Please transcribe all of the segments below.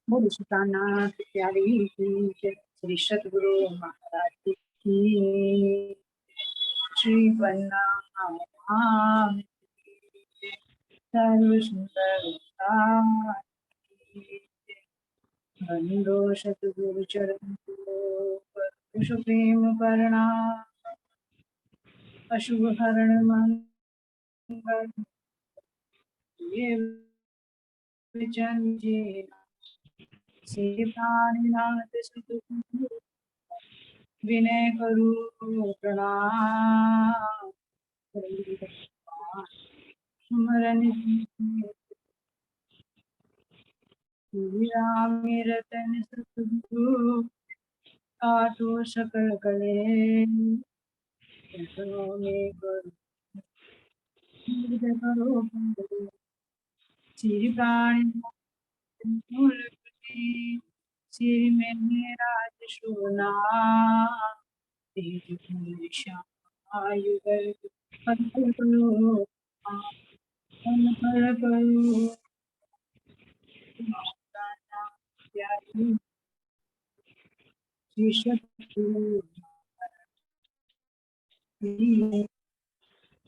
बोलो सुल्तानाथ प्यारी की जय। श्री सतगुरु महाराज की श्री वन्नाम सर्व सुंदर बंदो सतगुरु चरण कुश प्रेम करना अशुभ हरण मंगल ये विचन जी श्री प्राणीनाथ सतगुरु विनय करू प्रणाम स्मरण राम रतन सतगुरु आटो सकल कले में करो श्री प्राणी श्री में राज सोना आयुगल फल करो फल करो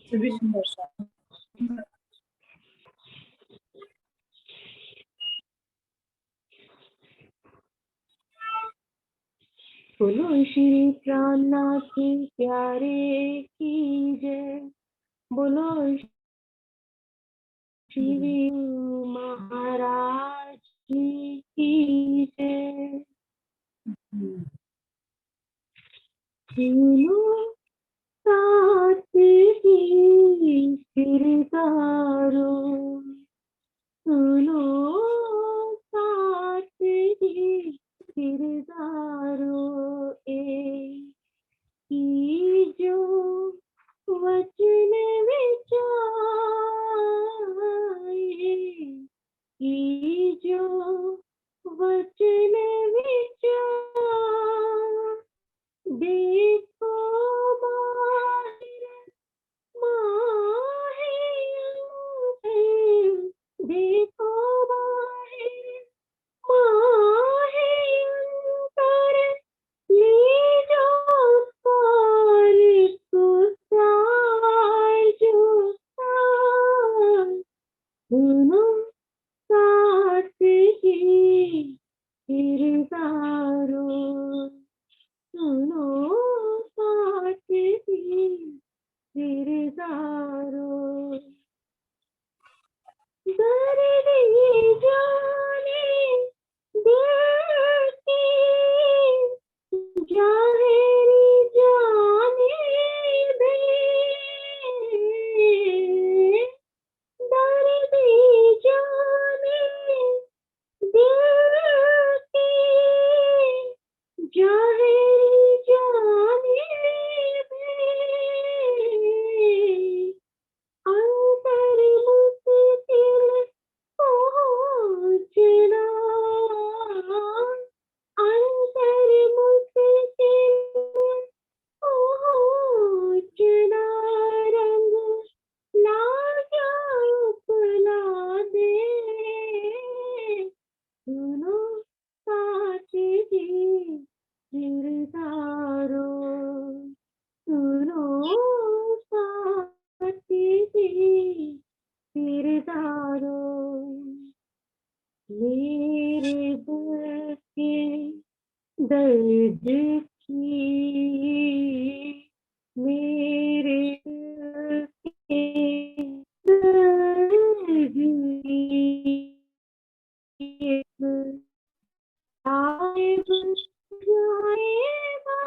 सभी सुंदर सा बोलो श्री प्राणनाथ के प्यारे की जय। बोलो श्री महाराज की जय। सुनो साथ की किरदारो, सुनो साथ की किरदारो की जो वचन विचारे की जो वचन विचार देखो बाहिर माहे अंतर, देखो बाहिर माहे अंतर, ले जो पार को सार जो सार, सुनो साथ की किरदारो, सुनो साथ की किरदारो। दर्द ये जाने दिल की, जाहिर जाने दे, दर्द ये जाने दिल की, जाहिर जाने दे, अंतर मुश्किल पहुँचना, अंतर मुश्किल पहुँचना, रंग लाया उपला दे, सुनो साथ की किरदारो, सुनो साथ की किरदारो। मेरे दिल के दर्द की, मेरे दिल के दर्द की साहिब जाएगा,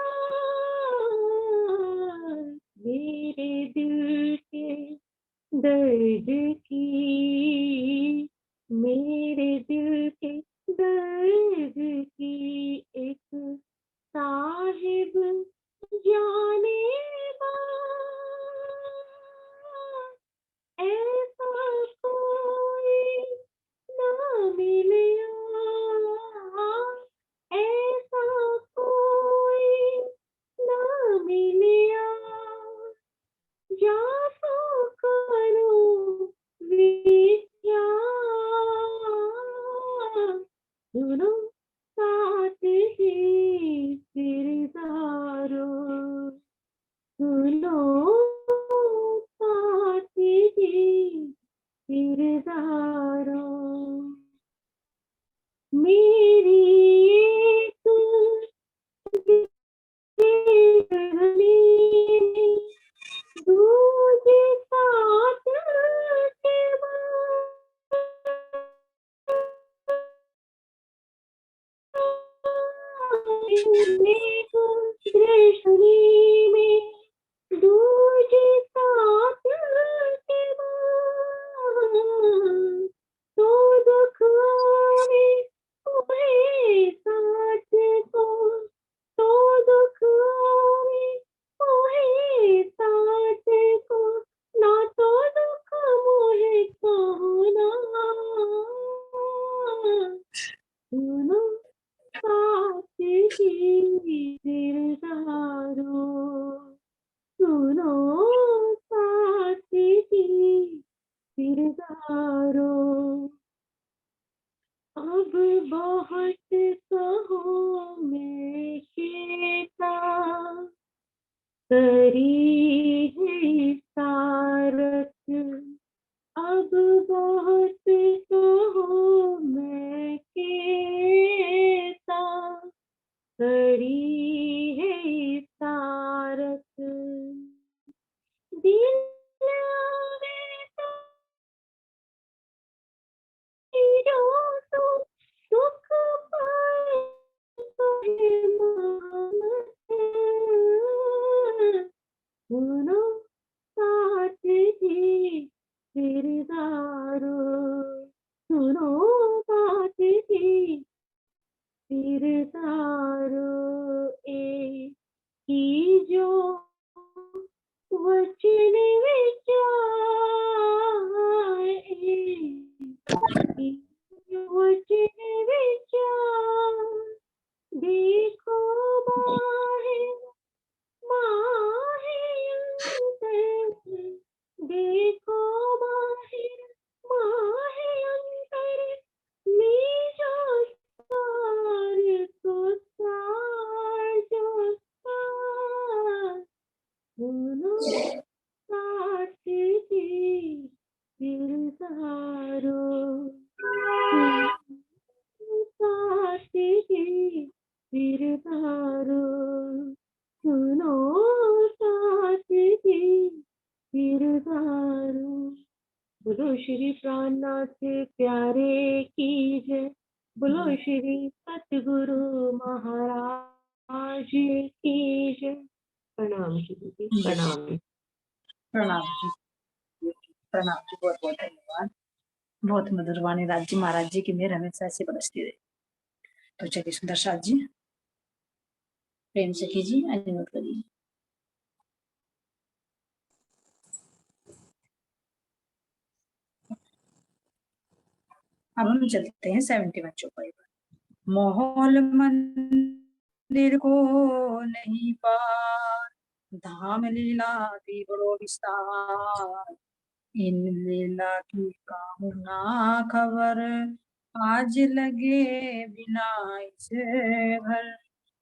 मेरे दिल के दर्द की, मेरे दिल के दर्द की एक साहिब जानेगा, ऐसा कोई ना मिलेगा, ऐसा कोई ना मिलेगा, जा तो करो करी है सारत, अब बहुत कहो मैं केता, करी है सारत। दिल आवे तो हीरो तो सुख पाए कहे मत, सुनो साथ जी किरदारो, सुनो साथ जी किरदारो। ए की जो वचन विचार, की जो वचन विचार, देखो बाहें माहे अंतर, देखो बाहें माहे अंतर, मेरा सार तो सार जो सार, सुनो साथ जी किरदारो, सुनो साथ जी किरदारो, सुनो साथ जी किरदारो। बोलो श्री प्राणनाथ प्यारे की जय, बोलो श्री सतगुरु महाराज की जय। प्रणाम जी दीदी, प्रणाम। प्रणाम जी, प्रणाम जी, बहुत बहुत धन्यवाद। बहुत मधुर वाणी राज जी महाराज जी की मेहर हमेशा ऐसे बरसती रहे। तो चलिए सुंदर साथ जी प्रेम से कीजिए, अभिनंदन करिए। अब हम चलते हैं 71 चौपाई पर। मोहल मंदिर को नहीं पार, धाम लीला की बड़ो विस्तार, इन लीला की काहू ना खबर, आज लगे बिना इसे घर,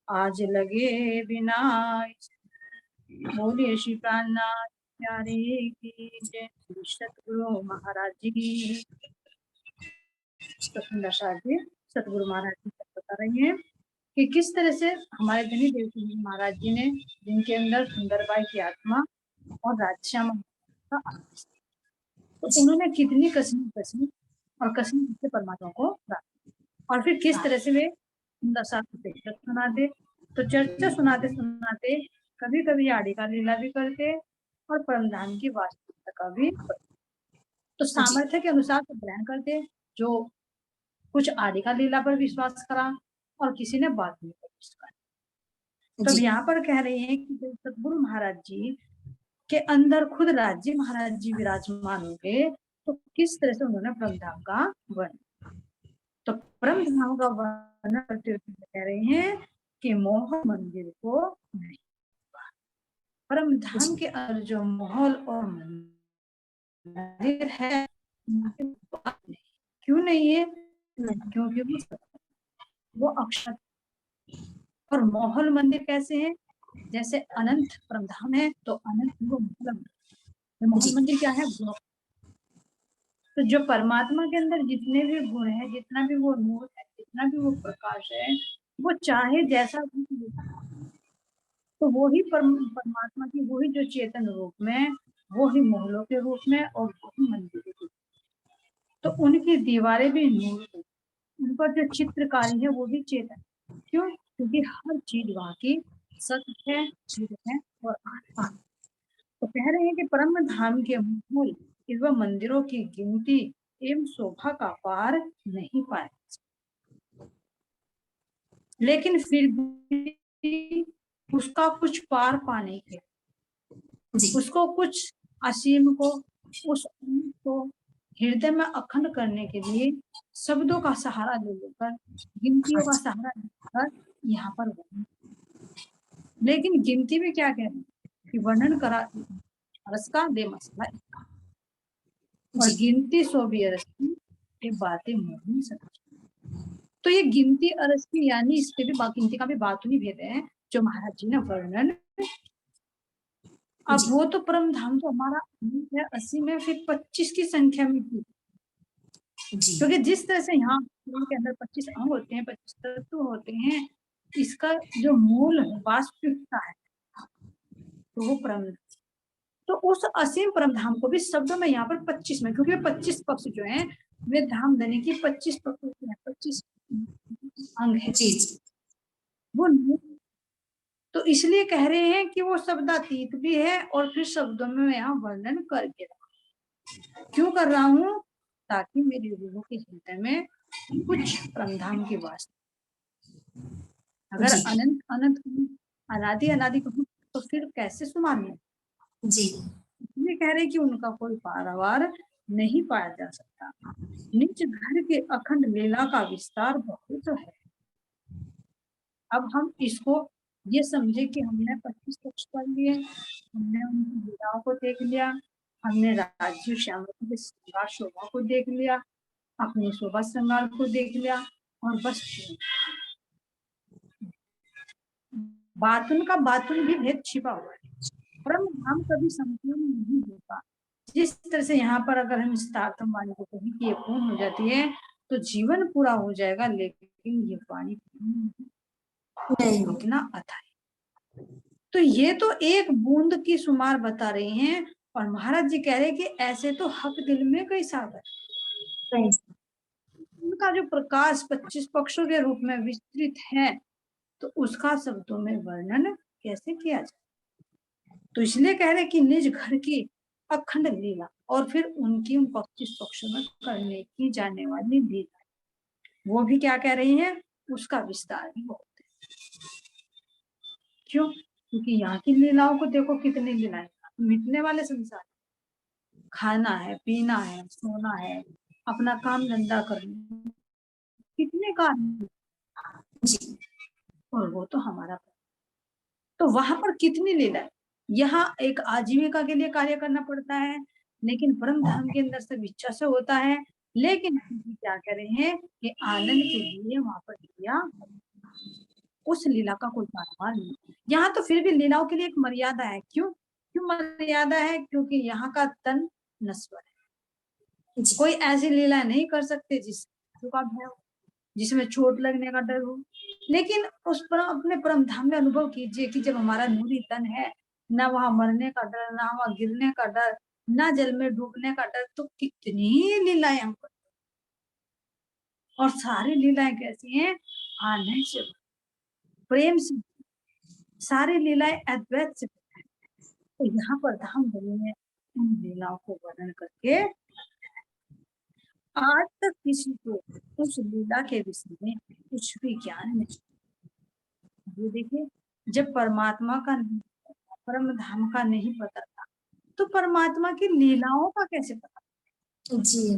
आज लगे बिना इसे। बोलिए श्री प्राणनाथ प्यारे की जय, श्री सतगुरु महाराज जी की। तो सुंदर जी सतगुरु महाराज जी बता रही हैं कि किस तरह से हमारे धनी देवकी जी महाराज जी ने, जिनके अंदर सुंदरबाई की आत्मा और राधश्याम का आदेश, तो उन्होंने कितनी कसमी कसमी और कसमी से परमात्मा को प्राप्त, और फिर किस तरह से वे सुंदर सा सुनाते। तो चर्चा सुनाते सुनाते कभी कभी आड़ी का लीला भी करते और परमधाम की वास्तविकता का भी, तो सामर्थ्य के अनुसार तो ग्रहण करते। जो कुछ आदि का लीला पर विश्वास करा और किसी ने बाद में विश्वास करा। तो यहाँ पर कह रहे हैं कि जब सतगुरु महाराज जी के अंदर खुद राज्य महाराज जी विराजमान हो गए, तो किस तरह से उन्होंने ब्रह्मधाम का वर्णन, तो ब्रह्मधाम का वर्णन करते हुए कह रहे हैं कि मोह मंदिर को नहीं, ब्रह्मधाम के अंदर जो महल और मंदिर है बात नहीं। क्यों नहीं है? क्योंकि वो अक्षर, और मोहल मंदिर कैसे है? जैसे अनंत ब्रह्मधाम है तो अनंत वो मतलब मोहल मंदिर क्या है? तो जो परमात्मा के अंदर जितने भी गुण है, जितना भी वो नूर है, जितना भी वो प्रकाश है, वो चाहे जैसा भी, तो वो ही परमात्मा की वो ही जो चेतन रूप में, वो ही मोहलों के रूप में और वो ही मंदिर के रूप में। तो उनकी दीवारें भी नूर, उन पर जो चित्रकारी है वो भी चेतन। क्यों? क्योंकि हर चीज वहां की सत्य है, चिर है और आत्मा। तो कह रहे हैं कि परम धाम के मूल एवं मंदिरों की गिनती एवं शोभा का पार नहीं पाए, लेकिन फिर भी उसका कुछ पार पाने के, उसको कुछ असीम को, उस को हृदय में अखंड करने के लिए शब्दों का सहारा ले लेकर, गिनतियों का सहारा लेकर यहाँ पर वर्णन। लेकिन गिनती में क्या कह रहे हैं कि वर्णन करा रस का दे मसला, और गिनती सो भी अरस की, ये बातें नहीं सकती। तो ये गिनती अरस की यानी इस पे भी गिनती का भी बात नहीं भेद है जो महाराज जी ने वर्णन अब वो तो परम धाम तो हमारा है 80 में, फिर 25 की संख्या में थी, जी क्योंकि जिस तरह से यहाँ के अंदर 25 अंग होते हैं, 25 तत्व होते हैं, इसका जो मूल वास्तविकता है तो वो परम, तो उस असीम परम धाम को भी शब्दों में यहाँ पर 25 में, क्योंकि 25 पक्ष जो है वे धाम देने की 25 पक्ष 25 अंग है, जी जी वो नहीं, तो इसलिए कह रहे हैं कि वो शब्दातीत भी है, और फिर शब्दों में यहाँ वर्णन करके क्यों कर रहा हूँ, ताकि मेरी रूह के हृदय में कुछ परमधाम की वासना, अगर जी अनंत अनंत अनादि अनादि कहूँ तो फिर कैसे सुमानी, जी ये कह रहे कि उनका कोई पारावार नहीं पाया जा सकता। निज घर के अखंड लीला का विस्तार बहुत है। अब हम इसको ये समझे कि हमने 25 पक्ष पढ़ लिए, हमने उनकी लीलाओं को देख लिया, हमने राजीव श्यामल के श्रृंगार शोभा को देख लिया, अपने शोभा श्रृंगार को देख लिया, और बस बातुन का बातुन भी भेद छिपा हुआ है। परम धाम कभी संपूर्ण नहीं होता। जिस तरह से यहाँ पर अगर हम स्थार्थम वाणी को कहें कि ये पूर्ण हो जाती है तो जीवन पूरा हो जाएगा, लेकिन ये वाणी नहीं कितना अथाह। तो ये तो एक बूंद की शुमार बता रहे हैं, और महाराज जी कह रहे हैं कि ऐसे तो हक दिल में कई सागर, नहीं उनका जो प्रकाश 25 पक्षों के रूप में विस्तृत है, तो उसका शब्दों में वर्णन कैसे किया जाए। तो इसलिए कह रहे कि निज घर की अखंड लीला, और फिर उनकी उन 25 पक्षों में करने की जाने वाली लीला, वो भी क्या कह रही है, उसका विस्तार भी बहुत है। क्यों? क्योंकि यहाँ की लीलाओं को देखो, कितनी लीलाएं, मिटने वाले संसार, खाना है, पीना है, सोना है, अपना काम धंधा करना, कितने काम, जी और वो तो हमारा, तो वहां पर कितनी लीला है। यहाँ एक आजीविका के लिए कार्य करना पड़ता है, लेकिन परम धाम के अंदर सब इच्छा से होता है, लेकिन क्या करें हैं कि आनंद के लिए वहां पर किया, उस लीला का कोई पारावार नहीं। यहाँ तो फिर भी लीलाओं के लिए एक मर्यादा है। क्यों क्यों मर्यादा है? क्योंकि यहाँ का तन नश्वर है, जी कोई ऐसी लीला नहीं कर सकते जिसका भय हो, जिसमें चोट लगने का डर हो। लेकिन उस पर अपने परम धाम में अनुभव कीजिए कि जब हमारा नूरी तन है, ना वहां मरने का डर, ना वहां गिरने का डर, ना जल में डूबने का डर, तो कितनी लीलाएं हम करते, और सारी लीलाएं कैसी हैं, आनंद से, प्रेम से, सारी लीलाएं अद्वैत से। तो यहाँ पर धाम गुरु ने उन लीलाओं को वर्णन करके, आज तक किसी को उस लीला के विषय में कुछ भी ज्ञान नहीं। ये देखिए, जब परमात्मा का, परम धाम का नहीं पता था, तो परमात्मा की लीलाओं का कैसे पता। जी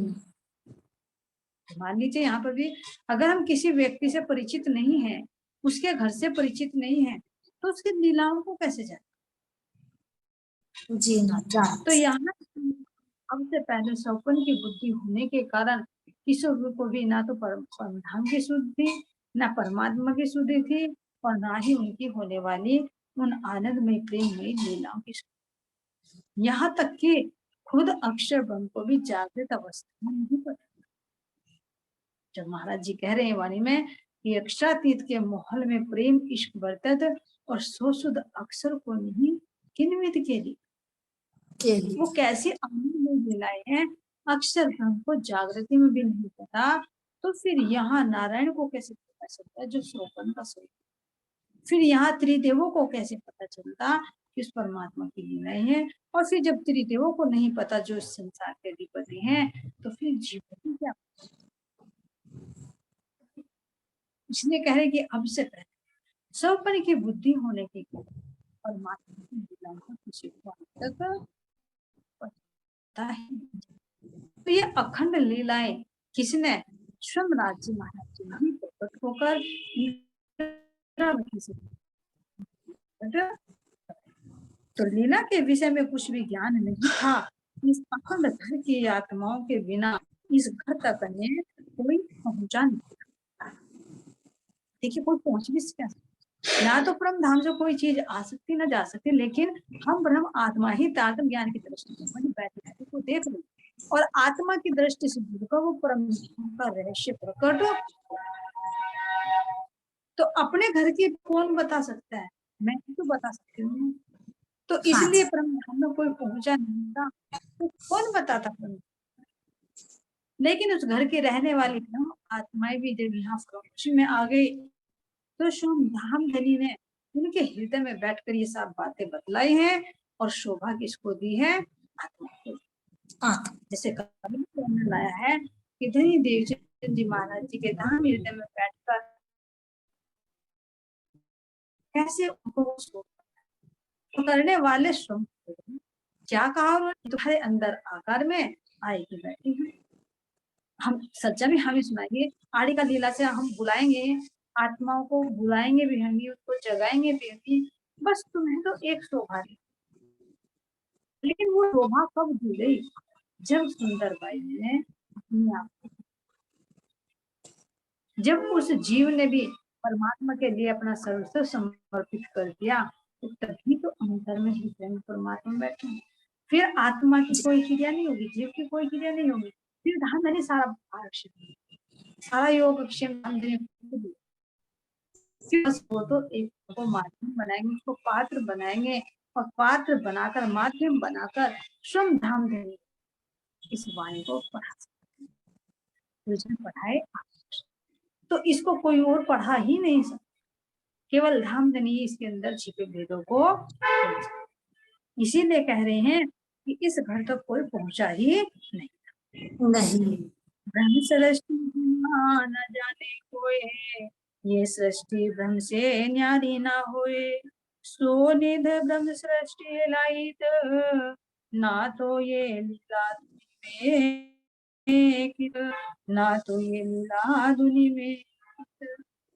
मान लीजिए यहाँ पर भी अगर हम किसी व्यक्ति से परिचित नहीं है, उसके घर से परिचित नहीं है, तो उसकी लीलाओं को कैसे जाने। जी ना तो यहाँ अब से पहले सौपन की बुद्धि होने के कारण किशोर को भी ना तो परम धाम की शुद्धि, ना परमात्मा की शुद्धि थी, और ना ही उनकी होने वाली उन आनंदमय प्रेममय लीलाओं की शुद्धि। यहाँ तक कि खुद अक्षर ब्रह्म को भी जागृत अवस्था में नहीं पता। जब महाराज जी कह रहे हैं वाणी में कि अक्षरातीत के मोहल में प्रेम इश्क बरतत, और सो शुद्ध अक्षर को नहीं किन्वित के लिए, वो कैसी आनंदमय लीलाएं हैं, अक्षर ब्रह्म को जागृति में भी नहीं पता, तो फिर यहाँ नारायण को कैसे पता चलता जो स्वपन का स्वरूप, फिर यहाँ त्रिदेवों को कैसे पता चलता कि उस परमात्मा की लीलाएं हैं, और फिर जब त्रिदेवों को नहीं पता जो इस संसार के अधिपति हैं, तो फिर जीवन क्या। इसलिए कह रहे कि अब से पहले स्वपन की बुद्धि होने के कारण परमात्मा की लीलाओं का किसी को आज तक पता ही नहीं। तो ये अखंड लीलाएं किसने, स्वयं राज्य महाराज जी ने प्रकट होकर तो लीला के विषय में कुछ भी ज्ञान नहीं था। इस अखंड घर की आत्माओं के बिना इस घर तक कोई पहुंचा नहीं। देखिए, कोई पहुंच भी क्या, ना तो परम धाम से कोई चीज आ सकती ना जा सकती, लेकिन हम ब्रह्म आत्मा ही तात्म ज्ञान की दृष्टि से वहीं बैठे को देख लें और आत्मा की दृष्टि से जुड़कर वो परम धाम का रहस्य प्रकट हो। तो अपने घर की कौन बता सकता है, मैं तो बता सकती हूँ। तो हाँ इसलिए जी। परम धाम में कोई पहुंचा नहीं था, तो कौन बताता परम। लेकिन उस घर के रहने वाली ब्रह्म आत्माएं भी जब यहाँ फरोशी में आ गई, तो स्वयं धाम धनी ने उनके हृदय में बैठकर ये सब बातें बतलाई हैं और शोभा किसको दी है, आत्मा को। आत्मा। जैसे कवि ने लाया है कि धनी देवचंद जी महाराज जी के धाम हृदय में बैठकर कैसे उनको शोभा करने वाले स्वयं क्या कहा उन्होंने, तुम्हारे अंदर आकार में आएगी बैठी है। हम सच्चा भी हमें सुनाएंगे, आड़ी का लीला से हम बुलाएंगे आत्माओं को, बुलाएंगे भी हम, उसको जगाएंगे भी हम। बस तुम्हें तो एक शोभा है, लेकिन वो शोभा कब दी गई, जब सुंदर बाई ने अपने आप, जब उस जीव ने भी परमात्मा के लिए अपना सर्वस्व समर्पित कर दिया, तो तभी तो अंतर में ही प्रेम परमात्मा बैठे। फिर आत्मा की कोई क्रिया नहीं होगी, जीव की कोई क्रिया नहीं होगी, फिर धाम धनी सारा सारा योग क्षेम धाम धनी, बस वो तो एक को माध्यम बनाएंगे, उसको पात्र बनाएंगे और पात्र बनाकर माध्यम बनाकर स्वयं धाम धनी इस वाणी को पढ़ा सकते, पढ़ाए तो इसको कोई और पढ़ा ही नहीं सकता, केवल धाम धनी इसके अंदर छिपे भेदों को। इसीलिए कह रहे हैं कि इस घर तक कोई पहुंचा ही नहीं। ब्रह्म सृष्टि न जाने कोई है, ये सृष्टि ब्रह्म से न्यारी ना होए। सो निध ब्रह्म सृष्टि लाइत, ना तो ये लीला में, ना तो ये लीला दुनि में।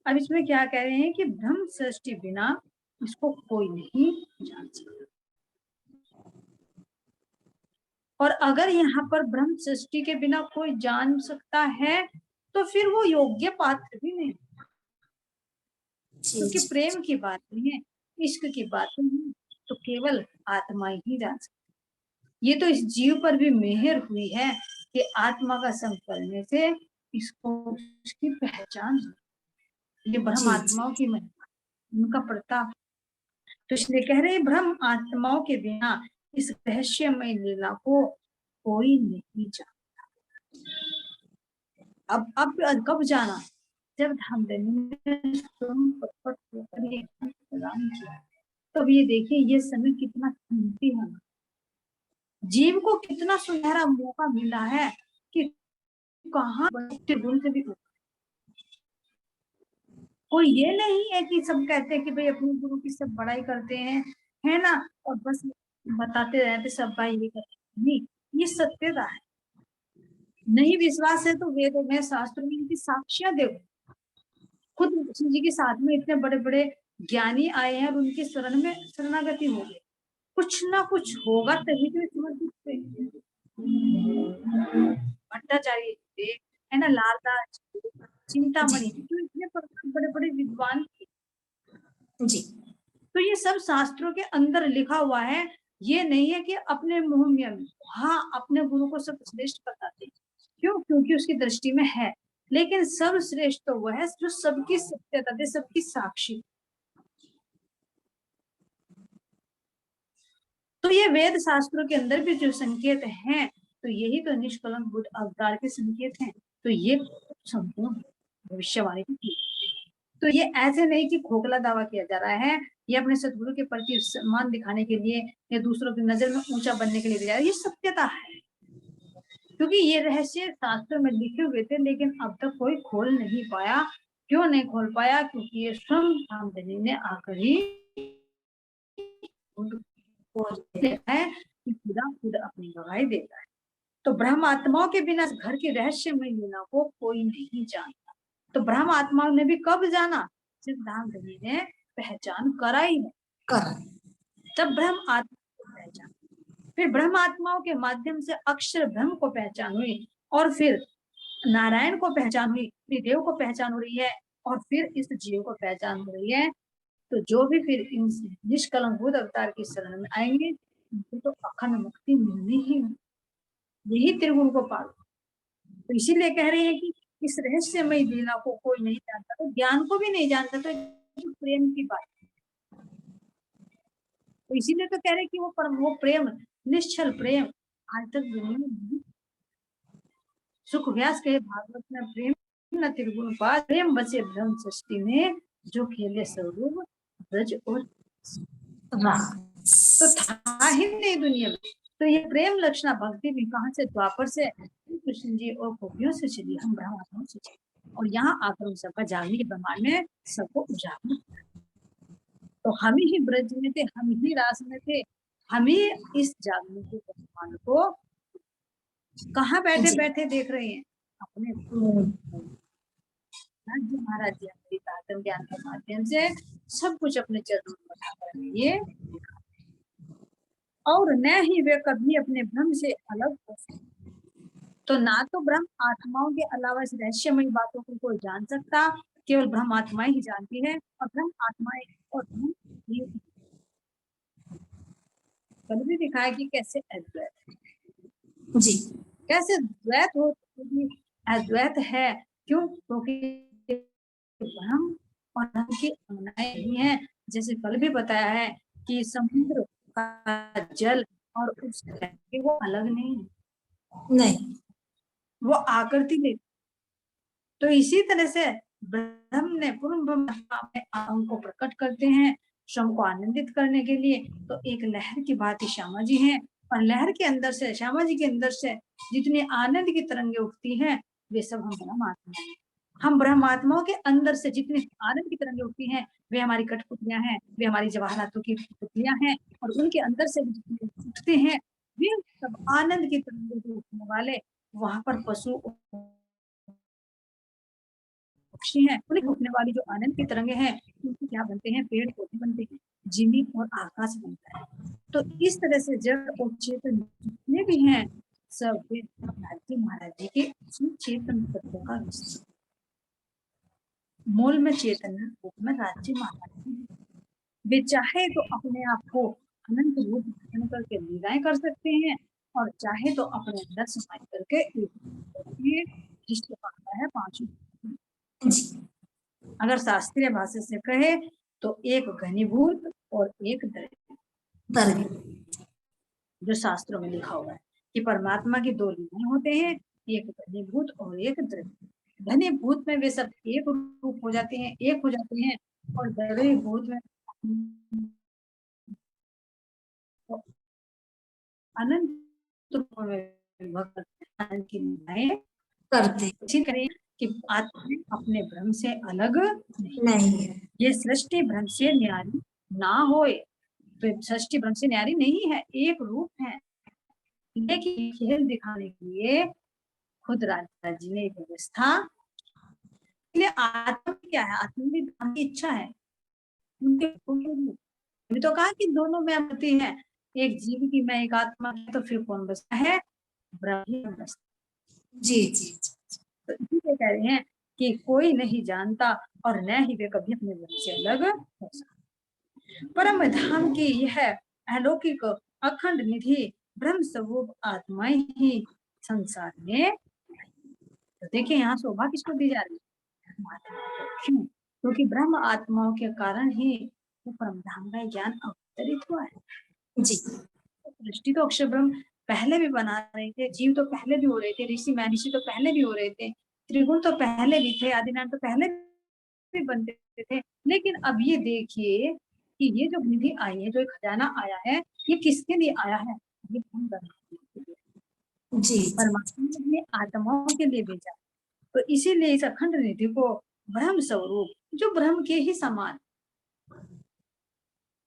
अब इसमें क्या कह रहे हैं कि ब्रह्म सृष्टि बिना इसको कोई नहीं जान सकता, और अगर यहाँ पर ब्रह्म सृष्टि के बिना कोई जान सकता है तो फिर वो योग्य पात्र भी नहीं, क्योंकि प्रेम की बात नहीं है, इश्क की बात नहीं है, तो केवल आत्मा ही जान सकती। ये तो इस जीव पर भी मेहर हुई है कि आत्मा का संग करने से इसको उसकी पहचान, ये ब्रह्म आत्माओं की महिमा, उनका प्रताप। तो इसलिए कह रहे ब्रह्म आत्माओं के बिना इस रहस्यमय लीला को कोई नहीं जानता। अब कब जाना, जब धाम धनी प्रदान किया। तो ये देखिए ये समय कितना कीमती है, जीव को कितना सुनहरा मौका मिला है कि कहाँ गुण से भी कोई ये नहीं है कि सब कहते हैं कि भाई अपने गुरु की सब बड़ाई करते हैं, है ना, और बस बताते रहते सब भाई ये करते नहीं, ये सत्यता है। नहीं विश्वास है तो वेदों में शास्त्रों में इनकी साक्ष्यां देखो, खुद कृष्ण जी के साथ में इतने बड़े बड़े ज्ञानी आए हैं और उनके शरण में शरणागति हो गई, कुछ ना कुछ होगा तभी तो समर्पित। भट्टाचार्य थे, है ना, लालदास, चिंतामणि, जो इतने बड़े बड़े विद्वान थे जी। तो ये सब शास्त्रों के अंदर लिखा हुआ है, ये नहीं है कि अपने मुंह में, हाँ अपने गुरु को सब श्रेष्ठ बताते, क्यों, क्योंकि उसकी दृष्टि में है, लेकिन सर्वश्रेष्ठ तो वह है जो सबकी सत्यता दे, सबकी साक्षी। तो ये वेद शास्त्रों के अंदर भी जो संकेत हैं, तो यही तो निष्कलंक बुद्ध अवतार के संकेत हैं। तो ये संपूर्ण भविष्यवाणी की, तो ये ऐसे नहीं कि खोखला दावा किया जा रहा है, ये अपने सदगुरु के प्रति सम्मान दिखाने के लिए या दूसरों की नजर में ऊंचा बनने के लिए दिया, ये सत्यता है, क्योंकि ये रहस्य शास्त्र में लिखे हुए थे, लेकिन अब तक कोई खोल नहीं पाया। क्यों नहीं खोल पाया, क्योंकि ये स्वयं धाम धनी ने आकर ही है कि खुदा खुद अपनी गवाही देता है। तो ब्रह्म आत्माओं के बिना घर के रहस्यमय लीला को कोई नहीं जानता। तो ब्रह्म आत्माओं ने भी कब जाना, जब धाम धनी ने पहचान कराई है, तब ब्रह्म आत्मा को पहचान, फिर ब्रह्म आत्माओं के माध्यम से अक्षर ब्रह्म को पहचान हुई, और फिर नारायण को पहचान हुई, त्रिदेव को पहचान हो रही है, और फिर इस जीव को पहचान हो रही है तो जो भी फिर इन निष्कलंक अवतार की शरण में आएंगे उनको तो अखंड मुक्ति मिलनी ही है। यही त्रिगुण को पाल। तो इसीलिए कह रहे हैं कि इस रहस्यमय लीला को कोई नहीं जानता, तो ज्ञान को भी नहीं जानता, तो प्रेम की बात। तो इसीलिए तो कह रहे हैं कि वो प्रेम, निश्चल प्रेम आज तक दुनिया में नहीं। सुख व्यास कहे भागवत में, प्रेम न त्रिगुण पास, प्रेम बसे ब्रह्म सृष्टि में, जो खेले स्वरूप ब्रज और तो था ही नहीं दुनिया में। तो ये प्रेम लक्षणा भक्ति भी कहाँ से, द्वापर से कृष्ण जी और गोपियों से चली, हम ब्रह्मात्माओं से चली, और यहाँ आकर उन सबका जागने के ब्रह्मांड में सबको उजागर। तो हम ही ब्रज में थे, हम ही रास में थे, हम ही इस जागने के ब्रह्मांड को कहाँ बैठे बैठे देख रहे हैं, अपने जी महाराज जी हमारी आत्म ज्ञान के माध्यम से सब कुछ अपने चरणों में बैठा ये, और न ही वे कभी अपने ब्रह्म से अलग हो सकते। तो ना तो ब्रह्म आत्माओं के अलावा इस रहस्यमयी बातों को कोई जान सकता, केवल ब्रह्म आत्माएं ही जानती है, और ब्रह्म आत्माएं और ब्रह्म ये कल भी दिखाया कि कैसे अद्वैत जी कैसे द्वैत हो, अद्वैत है। क्यों? क्योंकि ब्रह्म और ब्रह्म की अंगनाएं नहीं है। जैसे कल भी बताया है कि समुद्र का जल और उसके वो अलग नहीं है, नहीं, वो आकृति ले। तो इसी तरह से ब्रह्म ने पूर्ण ब्रह्म को प्रकट करते हैं श्रम को आनंदित करने के लिए। तो एक लहर की बात ही श्यामा जी है, और लहर के अंदर से, श्यामा जी के अंदर से जितनी आनंद की तरंगे उठती हैं वे सब हम ब्रह्मात्मा हैं। हम ब्रह्मात्माओं के अंदर से जितनी आनंद की तरंगे उठती हैं वे हमारी कठपुतलियां हैं, वे हमारी जवाहरातों की पुतलियां हैं, और उनके अंदर से जितने उठते हैं वे सब आनंद की तरंगे उठने वाले वहां पर पशु पक्षी हैं, उन्हें उठने वाली जो आनंद की तरंगे हैं उनसे क्या बनते हैं, पेड़ पौधे बनते हैं, जमीन और आकाश बनता है। तो इस तरह से जड़ और चेतन जितने भी हैं सब जी महाराज जी के चेतन तत्व का विस्तार। मूल में चेतन रूप में राज्य महाराज जी, वे चाहे तो अपने आप को अनंत रूप धारण करके लीलाएं कर सकते हैं, और चाहे तो अपने अंदर समाय करके दृष्टि पाता है पांचों। अगर शास्त्रीय भाषा से कहे तो एक घनीभूत और एक द्रव्य, जो शास्त्रों में लिखा हुआ है कि परमात्मा की दो लीलाएं होते हैं, एक घनीभूत और एक द्रव्य। घनीभूत में वे सब एक रूप हो जाते हैं, एक हो जाते हैं, और द्रव्यभूत में अनंत रूप में भक्त की लीलाएं करते करें कि आत्मा अपने भ्रम से अलग नहीं है। ये सृष्टि भ्रम से न्यारी ना होए, तो सृष्टि भ्रम से न्यारी नहीं है, एक रूप है। लेकिन खेल दिखाने के लिए खुद राजा जी ने व्यवस्था, आत्मा क्या है, आत्मा भी ब्रह्म की इच्छा है। उनके तो कहा कि दोनों में होती है, एक जीव की मैं एक आत्मा की, तो फिर कौन बसता है, ब्रह्म बसता। जी जी, तो इसीलिए कह रहे हैं कि कोई नहीं जानता और न ही वे कभी अपने ब्रह्म से अलग हो सकते। परम धाम की यह अलौकिक अखंड निधि ब्रह्म स्वरूप आत्माएं ही संसार में। तो देखिए यहाँ शोभा किसको दी जा रही है, क्यों? क्योंकि ब्रह्म आत्माओं के कारण ही वो परम धाम का ज्ञान अवतरित हुआ है। जी, सृष्टि तो अक्षर ब्रह्म पहले भी बना रहे थे, जीव तो पहले भी हो रहे थे, ऋषि महर्षि तो पहले भी हो रहे थे, त्रिगुण तो पहले भी थे, आदिनारायण तो पहले भी बनते थे। लेकिन अब ये देखिए कि ये जो निधि आई है, जो एक खजाना आया है, ये किसके लिए आया है, ये जी परमात्मा ने आत्माओं के लिए भेजा। तो इसीलिए इस अखंड निधि को ब्रह्म स्वरूप, जो ब्रह्म के ही समान,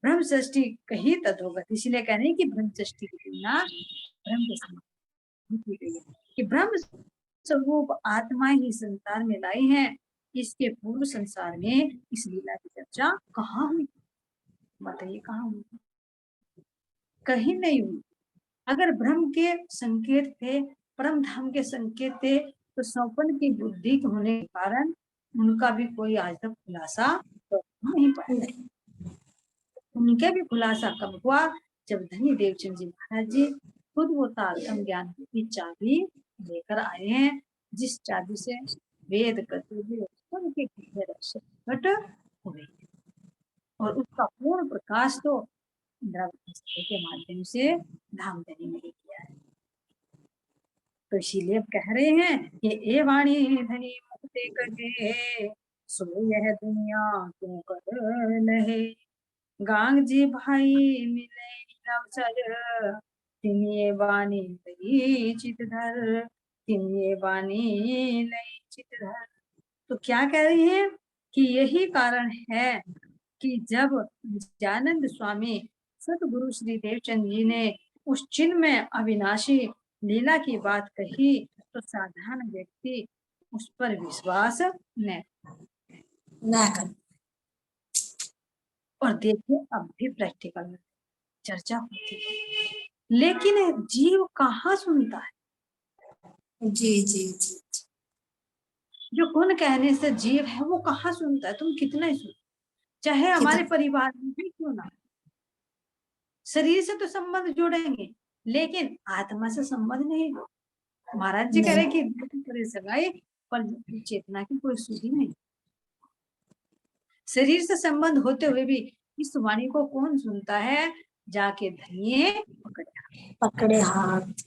ब्रह्म सृष्टि कही तद्भगत, इसीलिए कह रहे हैं कि ब्रह्म सृष्टि की तुलना ब्रह्म के समान की गई है कि ब्रह्म स्वरूप आत्मा ही संसार में लाई है। इसके पूर्व संसार में इस लीला की चर्चा कहाँ हुई, बताइए कहाँ हुई, कहीं नहीं हुई। अगर ब्रह्म के संकेत थे, परम धाम के संकेत थे, तो सौपन की बुद्धि होने के कारण उनका भी कोई आज तक खुलासा तो नहीं पाया। उनके भी खुलासा कब हुआ, जब धनी देवचंद जी महाराज जी खुद वो तारतम ज्ञान की चाबी लेकर आए हैं, जिस चाबी से वेद करते हुए उनके गहरे रहस्य प्रकट हुए और उसका पूर्ण प्रकाश तो इंद्रावती स्तुति के माध्यम से धामधनी में ही किया है। तो इसीलिए अब कह रहे हैं कि ए वाणी धनी मुक्ति कहे, सो यह दुनिया क्यों कर लहे। गांग जी भाई मिले अवसर, तिनिये बानी लई चितधर, तिनिये बानी लई चितधर। तो क्या कह रही है कि यही कारण है कि जब नित्यानंद स्वामी सतगुरु श्री देवचंद जी ने उस चिन्ह में अविनाशी लीला की बात कही तो साधारण व्यक्ति उस पर विश्वास न। ना कर। और देखिए अब भी प्रैक्टिकल में चर्चा होती है, लेकिन जीव कहाँ सुनता है। जी जी जी जो गुण कहने से जीव है वो कहाँ सुनता है, तुम कितना ही सुनो, चाहे हमारे परिवार में भी क्यों ना। शरीर से तो संबंध जोड़ेंगे लेकिन आत्मा से संबंध नहीं। महाराज जी कह रहे कि सगाई पर चेतना की कोई सुधी नहीं। शरीर से संबंध होते हुए भी इस वाणी को कौन सुनता है, जाके धनिये पकड़े हाथ,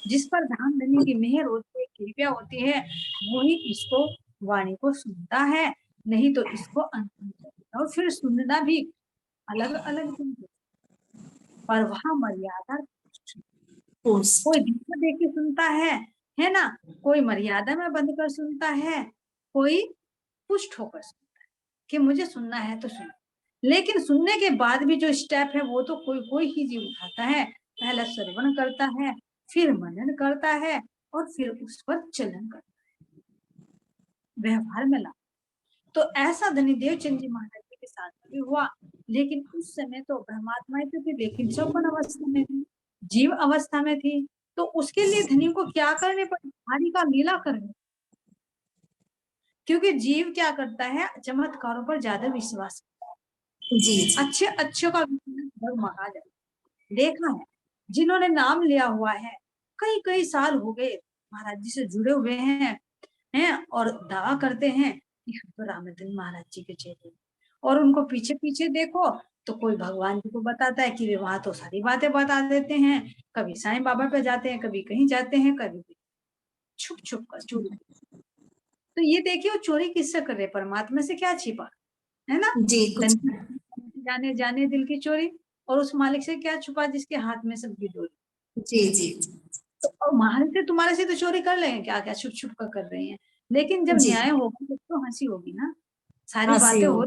जिस पर धाम धनी की मेहर होती है, कृपया होती है, वही इसको वाणी को सुनता है, नहीं तो इसको और फिर सुनना भी अलग अलग पर वहां मर्यादा। कोई दिखा देख के सुनता है ना, कोई मर्यादा में बंद कर सुनता है, कोई पुष्ट होकर सुनता है कि मुझे सुनना है तो सुन। लेकिन सुनने के बाद भी जो स्टेप है वो तो कोई ही जीव उठाता है। पहले श्रवण करता है, फिर मनन करता है और फिर उस पर चलन करता है, व्यवहार में ला। तो ऐसा धनी देवचंद जी महाराज जी के साथ भी हुआ, लेकिन उस समय तो ब्रह्मात्माएं तो थी, लेकिन चौपन अवस्था में थी, जीव अवस्था में थी। तो उसके लिए धनी को क्या करने पड़े, हरि का लीला करने। क्योंकि जीव क्या करता है, चमत्कारों पर ज्यादा विश्वास, जी अच्छे का महाराज देखा है, जिन्होंने नाम लिया हुआ है, कई कई साल हो गए महाराज जी से जुड़े हुए हैं और दावा करते हैं कि हम तो रामधन महाराज जी के चेले। और उनको पीछे पीछे देखो तो कोई भगवान जी को बताता है कि वे वहां तो सारी बातें बता देते हैं, कभी साईं बाबा पे जाते हैं, कभी कहीं जाते हैं, कभी छुप छुप कर चोरी। तो ये देखिए वो चोरी किससे कर रहे, परमात्मा से क्या छिपा है ना। जी जाने जाने दिल की चोरी, और उस मालिक से क्या छुपा जिसके हाथ में सबकी डोरी। जी जी तो हमारे से तुम्हारे से तो चोरी कर लेंगे, क्या क्या छुप छुप कर रहे हैं। लेकिन जब न्याय होगा तो हंसी होगी ना, सारी बातें हो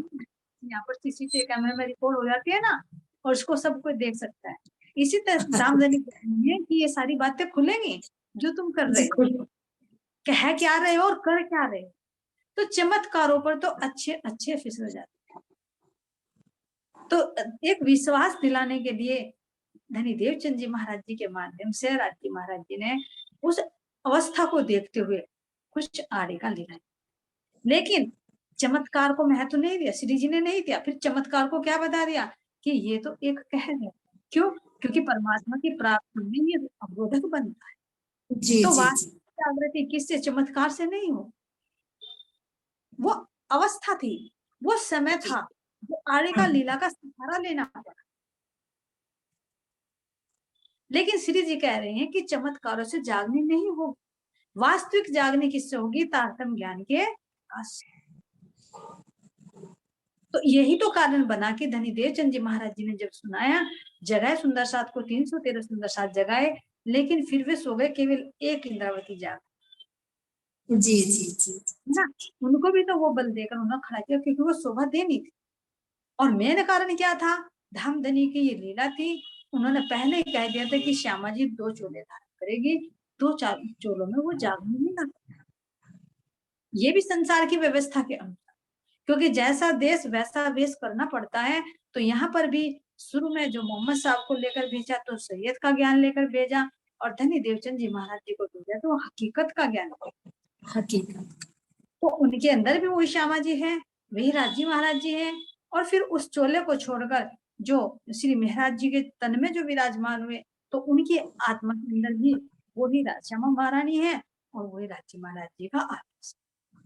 यहाँ पर सीसीटीवी कैमरे में रिकॉर्ड हो जाती है ना, और उसको सब कोई देख सकता है। इसी तरह दामदनी है कि ये सारी बातें खुलेंगी जो तुम कर रहे हो, कह क्या रहे हो और कर क्या रहे हो। तो चमत्कारों पर तो अच्छे अच्छे फिसल जाते हैं। तो एक विश्वास दिलाने के लिए धनी देवचंद जी महाराज जी के माध्यम से राजी महाराज जी ने उस अवस्था को देखते हुए कुछ आड़े का लिखा, लेकिन चमत्कार को महत्व नहीं दिया, श्री जी ने नहीं दिया। फिर चमत्कार को क्या बता दिया कि ये तो एक कहर है। क्यों? क्योंकि परमात्मा की प्राप्ति में ये अवरोधक बनता है। जी तो जी वास्तविक जागृति किससे, चमत्कार से नहीं हो। वो अवस्था थी, वो समय था, वो आड़े का लीला का सहारा लेना पड़ा। लेकिन श्री जी कह रहे हैं कि चमत्कारों से जागनी नहीं होगी, वास्तविक जागनी किससे होगी, तारतम ज्ञान के प्रकाश। तो यही तो कारण बना कि धनी देवचंद जी महाराज जी ने जब सुनाया, जगाए सुंदर साथ को 313 सुंदर साथ जगाए, लेकिन फिर वे सो गए, केवल एक इंद्रावती जाग। जी जी जी ना, उनको भी तो वो बल देकर उन्होंने खड़ा किया, क्योंकि वो शोभा देनी थी। और मेन कारण क्या था, धामधनी की ये लीला थी। उन्होंने पहले ही कह दिया था कि श्यामा जी 2 चोले धारण करेगी, 2 चोलों में वो जागने नहीं लगता। ये भी संसार की व्यवस्था के अनुसार, क्योंकि जैसा देश वैसा वेश करना पड़ता है। तो यहाँ पर भी शुरू में जो मोहम्मद साहब को लेकर भेजा तो सैयद का ज्ञान लेकर भेजा, और धनी देवचंद जी महाराज जी को भेजा तो हकीकत का ज्ञान, हकीकत। तो उनके अंदर भी वही श्यामा जी है, वही राजी महाराज जी है। और फिर उस चोले को छोड़कर जो श्री महाराज जी के तन में जो विराजमान हुए, तो उनकी आत्मा के अंदर भी वही श्यामा महारानी है और वही राजी महाराज जी का आत्मा,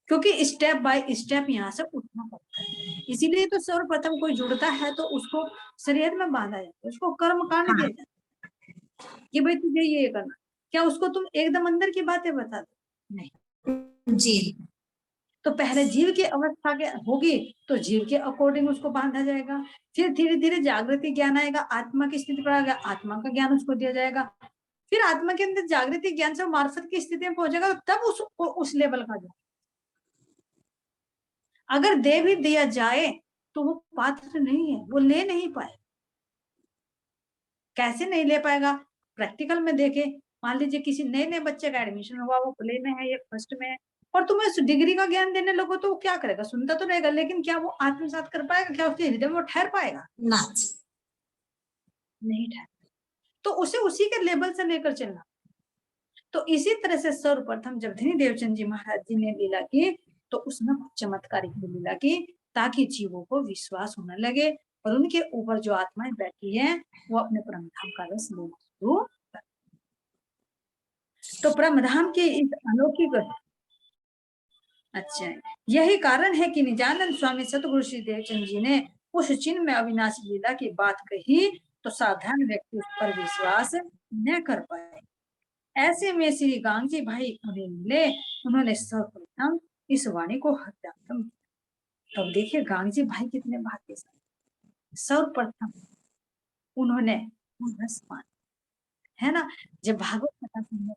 क्योंकि स्टेप बाय स्टेप यहाँ से उठना पड़ता है। इसीलिए तो सर्वप्रथम कोई जुड़ता है तो उसको शरीर में बांधा जाता है, उसको कर्म कांड दिया जाता है कि भाई तुझे ये करना। क्या उसको तुम एकदम अंदर की बातें बता दो? नहीं जी तो पहले जीव की अवस्था के होगी तो जीव के अकॉर्डिंग उसको बांधा जाएगा, फिर धीरे धीरे जागृति ज्ञान आएगा, आत्मा की स्थिति पर आएगा, आत्मा का ज्ञान उसको दिया जाएगा, फिर आत्मा के अंदर जागृति ज्ञान से मार्फत की स्थिति में पहुंचेगा, तब उस लेवल का जाए। अगर दे भी दिया जाए तो वो पात्र नहीं है, वो ले नहीं पाए। कैसे नहीं ले पाएगा? प्रैक्टिकल में देखे, मान लीजिए किसी नए नए बच्चे का एडमिशन हुआ, वो प्ले में है या फर्स्ट में है, और तुम्हें उस डिग्री का ज्ञान देने लगो तो वो क्या करेगा? सुनता तो रहेगा, लेकिन क्या वो आत्मसात कर पाएगा? क्या उसके हृदय में वो ठहर पाएगा? ना नहीं ठहर। तो उसे उसी के लेवल से लेकर चलना। तो इसी तरह से सर्वप्रथम जब धनी देवचंद जी महाराज जी ने लीला की तो उसमें चमत्कारिक लीला की, ताकि जीवों को विश्वास होने लगे और उनके ऊपर जो आत्माएं बैठी हैं वो अपने परमधाम का रस लेना शुरू कर। तो परमधाम की इस अलौकिक, अच्छा यही कारण है कि निजानंद स्वामी सतगुरु श्री देवचंद जी ने उस चिन्ह में अविनाशी लीला की बात कही तो साधारण व्यक्ति उस पर विश्वास न कर पाए। ऐसे में श्री गांधी भाई उन्हें मिले, उन्होंने सर्वप्रथम इस वाणी को हृदयंगम किया। तब देखिए गांधी भाई कितने भाग्यशाली, सर्वप्रथम उन्होंने रस पान, है ना। जब भागवत कथा सुनने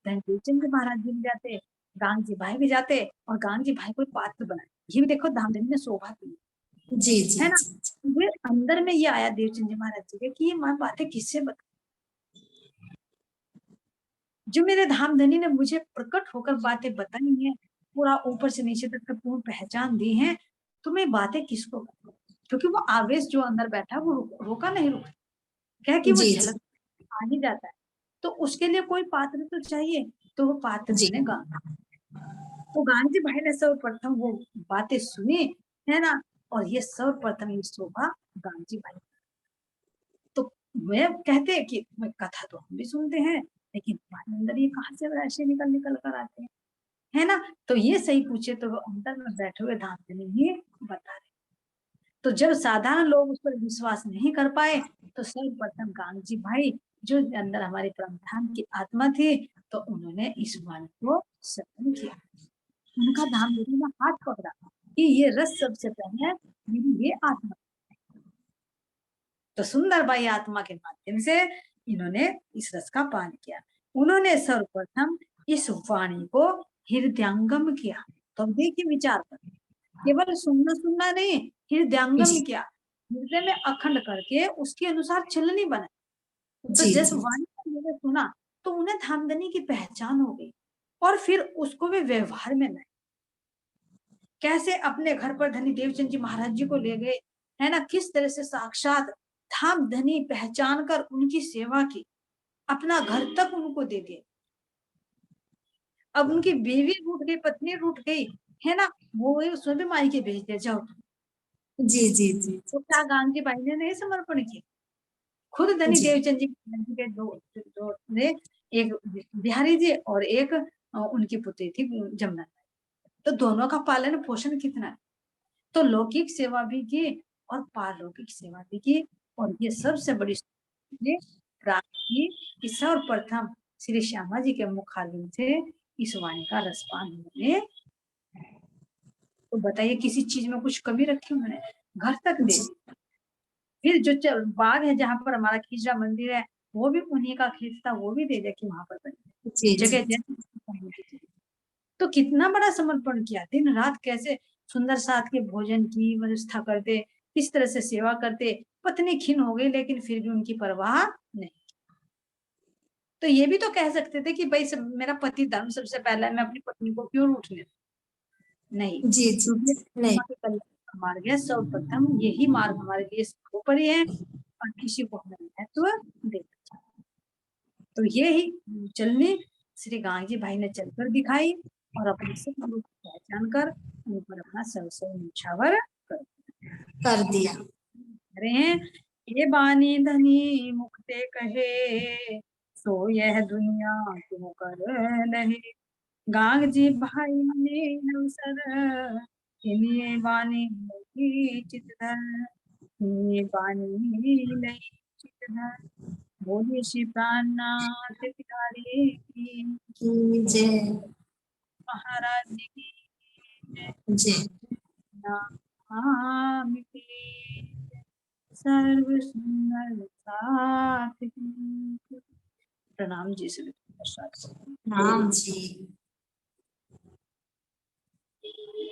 देवचंद महाराज जी भी जाते, गांधी भाई भी जाते और गांधी भाई को पात्र बनाए, ये भी देखो धामधनी ने शोभा दी, जी जी है ना। जी वे अंदर में ये आया देवचंद जी महाराज जी के कि ये मां बातें किससे बता, जो मेरे धामधनी ने मुझे प्रकट होकर बातें बताई हैं, पूरा ऊपर से नीचे तक पूर्ण पहचान दी है, तो मैं बातें किसको बताऊं? क्योंकि वो आवेश जो अंदर बैठा वो रोका नहीं, रुका, क्या कि वो जी झलक आ ही जाता है। तो उसके लिए कोई पात्र तो चाहिए, तो वो पात्र जी ने तो गांधी भाई ने सर्वप्रथम वो बातें सुनी, है ना, और ये सर्वप्रथम ये शोभा गांधी भाई। तो वे कहते हैं कि कथा तो हम भी सुनते हैं, लेकिन हमारे अंदर ये कहाँ से ऐसे निकल निकल कर आते हैं, है ना। तो ये सही पूछे तो वो अंदर में बैठे हुए धामधनी ही बता रहे। तो जब साधारण लोग उस पर विश्वास नहीं कर पाए तो सर्वप्रथम गांधी भाई जो अंदर हमारे परमधाम की आत्मा थी, तो उन्होंने इस वाणी को श्रवण किया, उनका धामधनी में हाथ पकड़ा कि ये रस सबसे पहले मेरी ये आत्मा। तो सुंदर बाई आत्मा के माध्यम से इन्होंने इस रस का पान किया। उन्होंने सर्वप्रथम इस वाणी को हृदयंगम किया। तो देखिए विचार कर, केवल सुनना सुनना नहीं, हृदयंगम किया, हृदय में अखंड करके उसके अनुसार चलनी बना। तो जी जब जी वाणी को उन्होंने सुना तो उन्हें धामधनी की पहचान हो गई और फिर उसको वे व्यवहार में लाए। कैसे अपने घर पर धनी देवचंद जी महाराज जी को ले गए, है ना, किस तरह से साक्षात धाम धनी पहचान कर उनकी सेवा की, अपना घर तक उनको दे दिए। अब उनकी बीवी रूठ गई, पत्नी रूठ गई, है ना, वो उसमें भी मायके भेज दिया, जाओ। जी जी जी तो क्या गांधी भाई ने नहीं समर्पण किया? खुद धनी जी देवचंद जी के दो ने, एक बिहारी जी और एक उनकी पुत्री थी जमुना, तो दोनों का पालन पोषण कितना है। तो लौकिक सेवा भी की और पारलौकिक सेवा भी की, और ये सबसे बड़ी प्राप्त की कि सर्वप्रथम श्री श्यामा जी के मुखारविंद से इस वाणी का रसपान उन्होंने। तो बताइए किसी चीज में कुछ कमी रखी उन्होंने? घर तक दे दी। फिर जो बाग है जहाँ पर हमारा खींचा मंदिर है, वो भी उन्हीं का खेत था, वो भी दे दिया कि वहां पर बने, जी जगह जी जगह। तो कितना बड़ा समर्पण किया, दिन रात कैसे सुंदर साथ के भोजन की व्यवस्था करते, किस तरह से सेवा करते। पत्नी खिन हो गई लेकिन फिर भी उनकी परवाह नहीं। तो ये भी तो कह सकते थे कि भाई मेरा पति धर्म सबसे पहला है, मैं अपनी पत्नी को क्यों रूठने दूं? नहीं, जी जी क्योंकि नहीं आत्मा के कल्याण का मार्ग है, सर्वप्रथम यही मार्ग हमारे लिए सर्वोपरि है और किसी को हमें महत्व देना चाहिए। तो ये ही चलनी श्री गांधी भाई ने चलकर दिखाई और अपने सत्य रूप को पहचान कर उन पर अपना सर्वस्व न्यौछावर कर दिया। रहे हैं, ये बानी धनी मुख ते कहे, सो यह दुनिया क्यों कर लहे। गांग जी भाई मने नवसर, इन्हीं बानी लगी चितधर, इन्हीं बानी लगी चितधर। बोले श्री प्राणनाथ बिहारी की, की जय। महाराज जी की जय। जय। नाम की सर्व सुंदर साथ की। प्रणाम जी। से राम जी।